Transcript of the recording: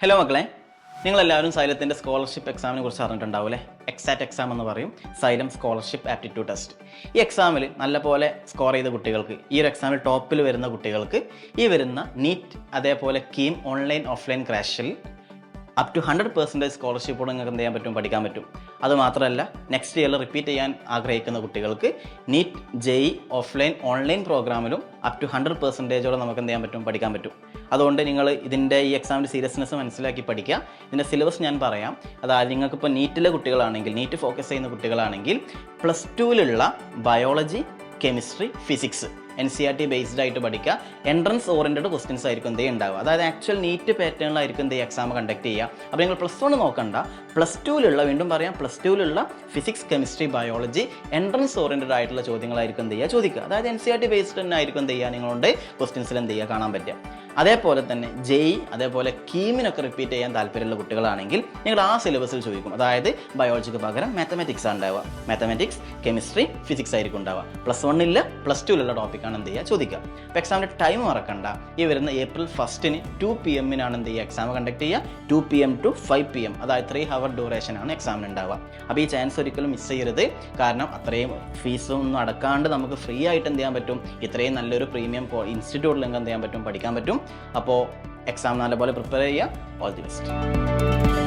Hello മക്കളെ, നിങ്ങളെല്ലാവരും സൈലത്തിൻ്റെ scholarship എക്സാമിനെ കുറിച്ച് അറിഞ്ഞിട്ടുണ്ടാവില്ലേ? എക്സാറ്റ് എക്സാം എന്ന് പറയും, സൈലം സ്കോളർഷിപ്പ് ആപ്റ്റിറ്റ്യൂഡ് ടെസ്റ്റ്. ഈ എക്സാമിൽ നല്ലപോലെ സ്കോർ ചെയ്ത കുട്ടികൾക്ക്, ഈ ഒരു എക്സാമിൽ ടോപ്പിൽ വരുന്ന കുട്ടികൾക്ക് ഈ വരുന്ന നീറ്റ് അതേപോലെ കീം ഓൺലൈൻ ഓഫ്ലൈൻ ക്രാഷിൽ അപ് ടു 100% സ്കോളർഷിപ്പോട് നിങ്ങൾക്ക് എന്ത് ചെയ്യാൻ പറ്റും, പഠിക്കാൻ പറ്റും. അതുമാത്രമല്ല, നെക്സ്റ്റ് ഇയറിൽ റിപ്പീറ്റ് ചെയ്യാൻ ആഗ്രഹിക്കുന്ന കുട്ടികൾക്ക് നീറ്റ് JEE ഓഫ്ലൈൻ ഓൺലൈൻ പ്രോഗ്രാമിലും അപ് ടു 100%ഓടെ നമുക്ക് എന്ത് ചെയ്യാൻ പറ്റും, പഠിക്കാൻ പറ്റും. അതുകൊണ്ട് നിങ്ങൾ ഇതിൻ്റെ ഈ എക്സാമിൻ്റെ സീരിയസ്നെസ് മനസ്സിലാക്കി പഠിക്കുക. ഇതിൻ്റെ സിലബസ് ഞാൻ പറയാം. അതായത് നിങ്ങൾക്കിപ്പോൾ നീറ്റിലെ കുട്ടികളാണെങ്കിൽ, നീറ്റ് ഫോക്കസ് ചെയ്യുന്ന കുട്ടികളാണെങ്കിൽ +2ലുള്ള biology, chemistry, physics NCERT based ആയിട്ട് പഠിക്കുക. എൻട്രൻസ് ഓറിയൻറ്റഡ് ക്വസ്റ്റ്യൻസ് ആയിരിക്കും എന്ത് ഉണ്ടാവുക. അതായത് ആക്ച്വൽ നീറ്റ് പാറ്റേണിലായിരിക്കും എന്ത് എക്സാം കണ്ടക്ട് ചെയ്യുക. അപ്പോൾ നിങ്ങൾ +1 നോക്കണ്ട, +2ലുള്ള, വീണ്ടും പറയാം, +2ലുള്ള physics, chemistry, biology entrance oriented ആയിട്ടുള്ള ചോദ്യങ്ങളായിരിക്കും എന്ത് ചെയ്യുക, ചോദിക്കുക. അതായത് NCERT ബേസ്ഡ് തന്നെ ആയിരിക്കും എന്ത് ചെയ്യുക, നിങ്ങളുടെ ക്വസ്റ്റ്യൻസിൽ എന്ത് ചെയ്യുക, കാണാൻ പറ്റുക. അതേപോലെ തന്നെ JEE അതേപോലെ കീമിനൊക്കെ റിപ്പീറ്റ് ചെയ്യാൻ താല്പര്യമുള്ള കുട്ടികളാണെങ്കിൽ നിങ്ങൾ ആ സിലബസിൽ ചോദിക്കും. അതായത് ബയോളജിക്ക് പകരം മാത്തമാറ്റിക്സ് ആണ് ഉണ്ടാവുക. മാത്തമാറ്റിക്സ്, കെമിസ്ട്രി, ഫിസിക്സ് ആയിരിക്കും ഉണ്ടാവുക. +1ൽ +2ലുള്ള ടോപ്പിക്കാണ് എന്ത് ചെയ്യുക, ചോദിക്കുക. അപ്പോൾ എക്സാമിൻ്റെ ടൈം മറക്കണ്ട. ഈ വരുന്ന April 1 2 PM എന്ത് ചെയ്യുക, എക്സാം കണ്ടക്ട് ചെയ്യുക. 2 PM to 5 PM, അതായത് 3 hour ഡ്യൂറേഷനാണ് എക്സാമിന് ഉണ്ടാവുക. അപ്പോൾ ഈ ചാൻസ് ഒരിക്കലും മിസ് ചെയ്യരുത്. കാരണം അത്രയും ഫീസൊന്നും അടക്കാണ്ട് നമുക്ക് ഫ്രീ ആയിട്ട് എന്ത് ചെയ്യാൻ പറ്റും, ഇത്രയും നല്ലൊരു പ്രീമിയം ഇൻസ്റ്റിറ്റ്യൂട്ടിൽ നിങ്ങൾക്ക് എന്ത് ചെയ്യാൻ പറ്റും, പഠിക്കാൻ പറ്റും. അപ്പോൾ എക്സാം നല്ലപോലെ പ്രിപ്പയർ ചെയ്യുക. All the best.